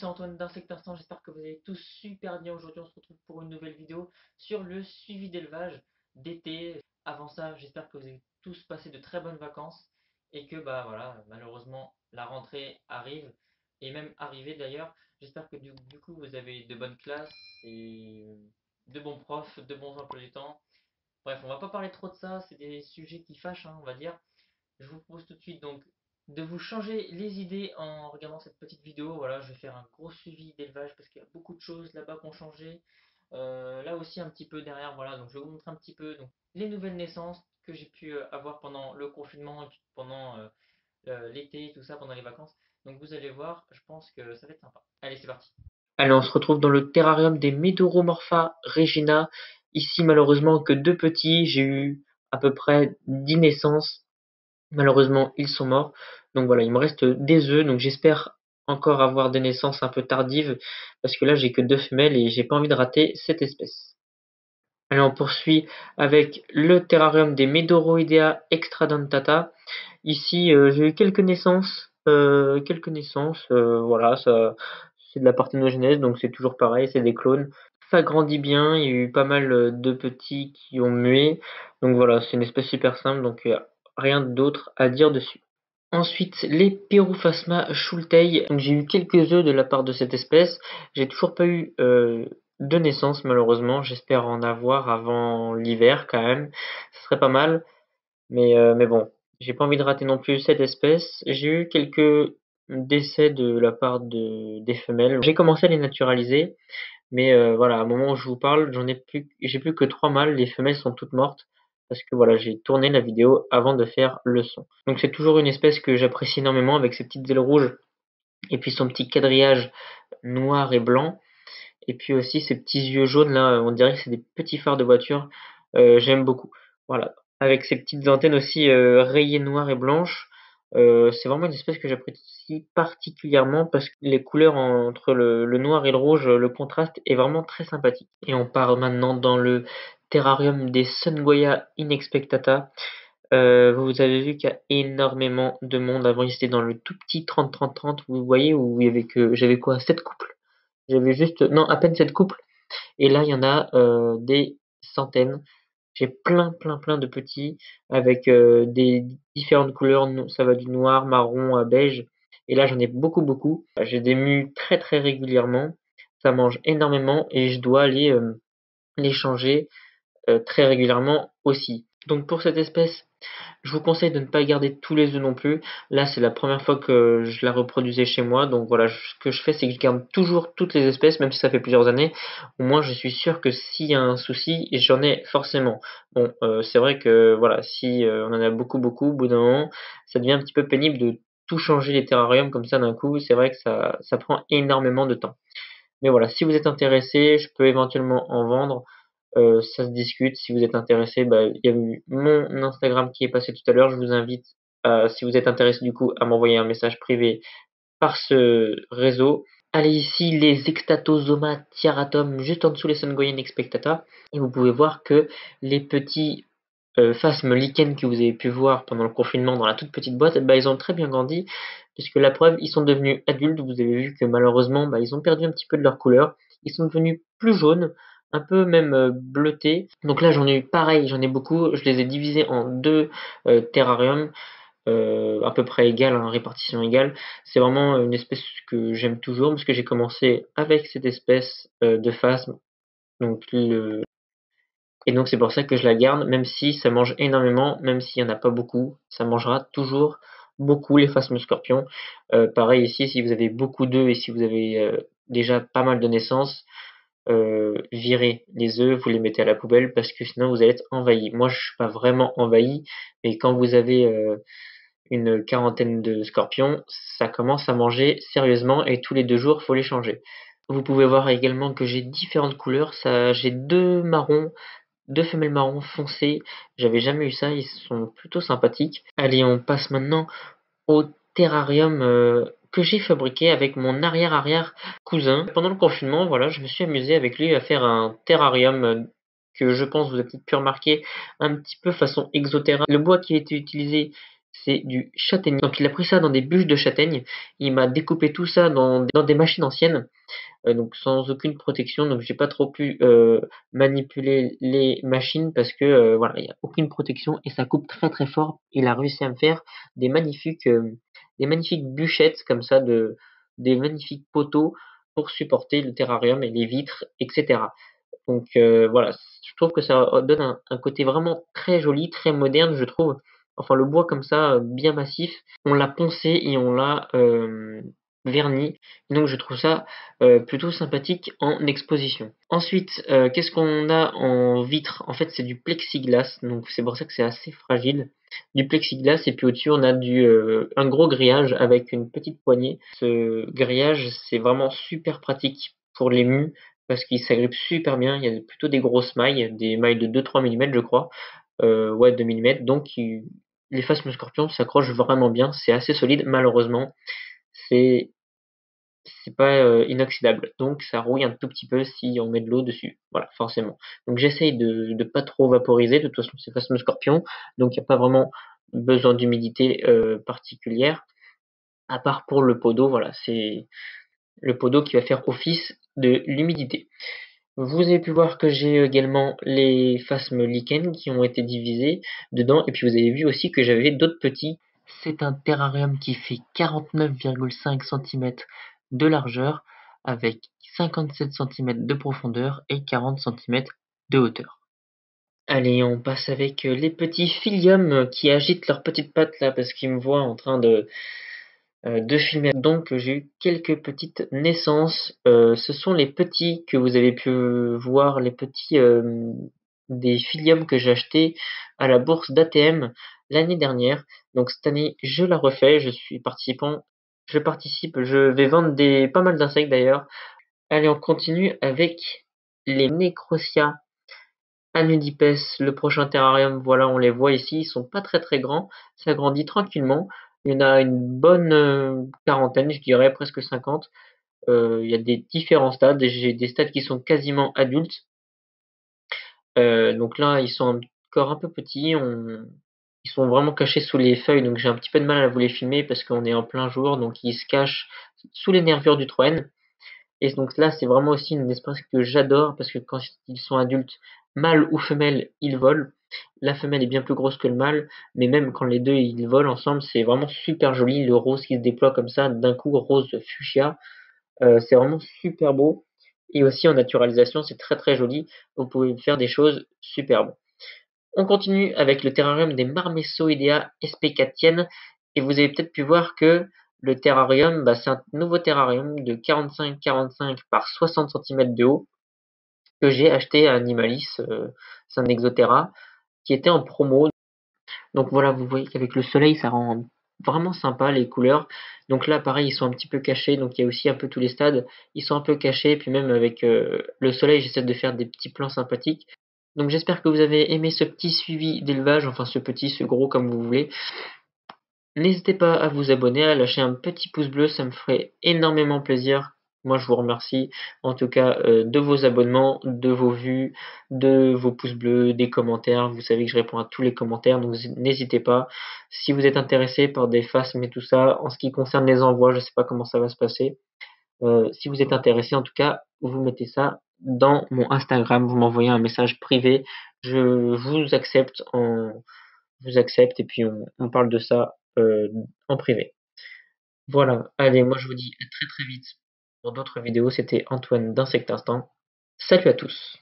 Antoine d'Insecte Instant, j'espère que vous allez tous super bien. Aujourd'hui, on se retrouve pour une nouvelle vidéo sur le suivi d'élevage d'été. Avant ça, j'espère que vous avez tous passé de très bonnes vacances et que bah voilà, malheureusement, la rentrée arrive et même arrivée d'ailleurs. J'espère que du coup, vous avez de bonnes classes et de bons profs, de bons emplois du temps. Bref, on va pas parler trop de ça, c'est des sujets qui fâchent, hein, on va dire. Je vous propose tout de suite donc de vous changer les idées en regardant cette petite vidéo. Voilà, je vais faire un gros suivi d'élevage parce qu'il y a beaucoup de choses là-bas qui ont changé. Là aussi un petit peu derrière, voilà, donc je vais vous montrer un petit peu donc, les nouvelles naissances que j'ai pu avoir pendant le confinement et puis pendant l'été, tout ça, pendant les vacances. Donc vous allez voir, je pense que ça va être sympa. Allez, c'est parti. Allez, on se retrouve dans le terrarium des Medoromorpha Regina. Ici, malheureusement, que deux petits. J'ai eu à peu près 10 naissances. Malheureusement, ils sont morts. Donc voilà, il me reste des œufs. Donc j'espère encore avoir des naissances un peu tardives. Parce que là, j'ai que deux femelles et j'ai pas envie de rater cette espèce. Allez, on poursuit avec le terrarium des Medoroidea extradentata. Ici, j'ai eu quelques naissances. Voilà, ça, c'est de la parthénogenèse, donc c'est toujours pareil, c'est des clones. Ça grandit bien, il y a eu pas mal de petits qui ont mué. Donc voilà, c'est une espèce super simple, donc il n'y a rien d'autre à dire dessus. Ensuite, les Pyrophasma schultei. Donc j'ai eu quelques œufs de la part de cette espèce. J'ai toujours pas eu de naissance malheureusement. J'espère en avoir avant l'hiver quand même. Ce serait pas mal. Mais bon, j'ai pas envie de rater non plus cette espèce. J'ai eu quelques décès de la part des femelles. J'ai commencé à les naturaliser, mais voilà, à un moment où je vous parle, j'ai plus que trois mâles. Les femelles sont toutes mortes parce que voilà, j'ai tourné la vidéo avant de faire le son. Donc c'est toujours une espèce que j'apprécie énormément avec ses petites ailes rouges et puis son petit quadrillage noir et blanc. Et puis aussi ces petits yeux jaunes là, on dirait que c'est des petits phares de voiture. J'aime beaucoup. Voilà. Avec ces petites antennes aussi rayées noires et blanches. C'est vraiment une espèce que j'apprécie particulièrement parce que les couleurs entre le noir et le rouge, le contraste est vraiment très sympathique. Et on part maintenant dans le terrarium des Sungoya inexpectata. Vous avez vu qu'il y a énormément de monde. Avant, ils étaient dans le tout petit 30-30-30, vous voyez, où il y avait que, j'avais quoi, 7 couples. J'avais juste, non, à peine 7 couples. Et là, il y en a des centaines. J'ai plein de petits avec des différentes couleurs. Ça va du noir, marron à beige. Et là, j'en ai beaucoup. J'ai des mus très régulièrement. Ça mange énormément et je dois aller les changer très régulièrement aussi. Donc pour cette espèce, je vous conseille de ne pas garder tous les œufs non plus. Là, c'est la première fois que je la reproduisais chez moi. Donc voilà, ce que je fais, c'est que je garde toujours toutes les espèces, même si ça fait plusieurs années. Au moins, je suis sûr que s'il y a un souci, et j'en ai forcément. Bon, c'est vrai que voilà, si on en a beaucoup, au bout d'un moment, ça devient un petit peu pénible de tout changer les terrariums comme ça d'un coup. C'est vrai que ça prend énormément de temps. Mais voilà, si vous êtes intéressé, je peux éventuellement en vendre. Ça se discute. Si vous êtes intéressé, bah, il y a eu mon Instagram qui est passé tout à l'heure. Je vous invite, si vous êtes intéressé du coup, à m'envoyer un message privé par ce réseau. Allez ici, les Extatosoma tiaratum, juste en dessous les Sungoyen expectata. Et vous pouvez voir que les petits phasmes lichen que vous avez pu voir pendant le confinement dans la toute petite boîte, bah, ils ont très bien grandi. Puisque la preuve, ils sont devenus adultes. Vous avez vu que malheureusement, bah, ils ont perdu un petit peu de leur couleur. Ils sont devenus plus jaunes, un peu même bleutés. Donc là, j'en ai eu pareil, j'en ai beaucoup. Je les ai divisés en deux terrariums à peu près égales, hein, répartition égale. C'est vraiment une espèce que j'aime toujours parce que j'ai commencé avec cette espèce de phasme. Donc et donc c'est pour ça que je la garde, même si ça mange énormément, même s'il n'y en a pas beaucoup, ça mangera toujours beaucoup les phasmes scorpions. Pareil ici, si vous avez beaucoup d'œufs et si vous avez déjà pas mal de naissances, virez les œufs, vous les mettez à la poubelle parce que sinon vous allez être envahi. Moi je suis pas vraiment envahi, mais quand vous avez une quarantaine de scorpions, ça commence à manger sérieusement et tous les 2 jours faut les changer. Vous pouvez voir également que j'ai différentes couleurs. Ça, j'ai deux marrons, deux femelles marron foncées. J'avais jamais eu ça, ils sont plutôt sympathiques. Allez, on passe maintenant au terrarium que j'ai fabriqué avec mon arrière cousin. Pendant le confinement, voilà, je me suis amusé avec lui à faire un terrarium que je pense vous avez peut-être pu remarquer un petit peu façon exoterra. Le bois qui a été utilisé, c'est du châtaignier. Donc il a pris ça dans des bûches de châtaigne, il m'a découpé tout ça dans des machines anciennes, donc sans aucune protection, donc j'ai pas trop pu manipuler les machines parce que voilà, il y a aucune protection et ça coupe très très fort. Il a réussi à me faire des magnifiques bûchettes comme ça, des magnifiques poteaux pour supporter le terrarium et les vitres, etc. Donc voilà, je trouve que ça donne un côté vraiment très joli, très moderne, je trouve. Enfin, le bois comme ça, bien massif, on l'a poncé et on l'a verni. Donc je trouve ça plutôt sympathique en exposition. Ensuite, qu'est-ce qu'on a en vitre? En fait, c'est du plexiglas, donc c'est pour ça que c'est assez fragile. Du plexiglas et puis au-dessus on a un gros grillage avec une petite poignée. Ce grillage, c'est vraiment super pratique pour les mus parce qu'il s'agrippe super bien. Il y a plutôt des grosses mailles, des mailles de 2-3 mm, je crois. Ouais, 2 mm. Donc, les Phasmes Scorpion s'accrochent vraiment bien. C'est assez solide. Malheureusement, c'est c'est pas inoxydable. Donc, ça rouille un tout petit peu si on met de l'eau dessus. Voilà, forcément. Donc, j'essaye de pas trop vaporiser. De toute façon, c'est Phasmes Scorpion. Donc, il n'y a pas vraiment besoin d'humidité particulière. À part pour le pot d'eau, voilà, c'est le pot d'eau qui va faire office de l'humidité. Vous avez pu voir que j'ai également les phasmes lichen qui ont été divisés dedans. Et puis vous avez vu aussi que j'avais d'autres petits. C'est un terrarium qui fait 49,5 cm de largeur avec 57 cm de profondeur et 40 cm de hauteur. Allez, on passe avec les petits philiums qui agitent leurs petites pattes là parce qu'ils me voient en train de filmer. Donc j'ai eu quelques petites naissances. Ce sont les petits que vous avez pu voir, les petits des filiums que j'ai achetés à la bourse d'ATM l'année dernière. Donc cette année, je la refais. Je suis participant. Je participe. Je vais vendre pas mal d'insectes d'ailleurs. Allez, on continue avec les Necrosia Anudipes, le prochain terrarium. Voilà, on les voit ici. Ils sont pas très très grands. Ça grandit tranquillement. Il y en a une bonne quarantaine, je dirais presque 50. Il y a des différents stades. J'ai des stades qui sont quasiment adultes. Donc là, ils sont encore un peu petits. Ils sont vraiment cachés sous les feuilles, donc j'ai un petit peu de mal à vous les filmer parce qu'on est en plein jour, donc ils se cachent sous les nervures du Troène. Et donc là, c'est vraiment aussi une espèce que j'adore parce que quand ils sont adultes, mâle ou femelle, ils volent. La femelle est bien plus grosse que le mâle, mais même quand les deux ils volent ensemble, c'est vraiment super joli. Le rose qui se déploie comme ça, d'un coup, rose fuchsia, c'est vraiment super beau. Et aussi en naturalisation, c'est très très joli. Vous pouvez faire des choses superbes. On continue avec le terrarium des Marmessoidea especatiennes. Et vous avez peut-être pu voir que le terrarium, bah, c'est un nouveau terrarium de 45-45 par 60 cm de haut que j'ai acheté à Animalis, c'est un Exoterra, qui était en promo. Donc voilà, vous voyez qu'avec le soleil, ça rend vraiment sympa les couleurs. Donc là, pareil, ils sont un petit peu cachés. Donc il y a aussi un peu tous les stades. Ils sont un peu cachés. Puis même avec le soleil, j'essaie de faire des petits plans sympathiques. Donc j'espère que vous avez aimé ce petit suivi d'élevage, enfin ce petit, ce gros comme vous voulez. N'hésitez pas à vous abonner, à lâcher un petit pouce bleu, ça me ferait énormément plaisir. Moi, je vous remercie en tout cas de vos abonnements, de vos vues, de vos pouces bleus, des commentaires. Vous savez que je réponds à tous les commentaires, donc n'hésitez pas. Si vous êtes intéressé par des phasmes et tout ça, en ce qui concerne les envois, je ne sais pas comment ça va se passer. Si vous êtes intéressé, en tout cas, vous mettez ça dans mon Instagram, vous m'envoyez un message privé, je vous accepte et puis on parle de ça en privé. Voilà, allez, moi je vous dis à très très vite pour d'autres vidéos. C'était Antoine d'Insect Instant. Salut à tous.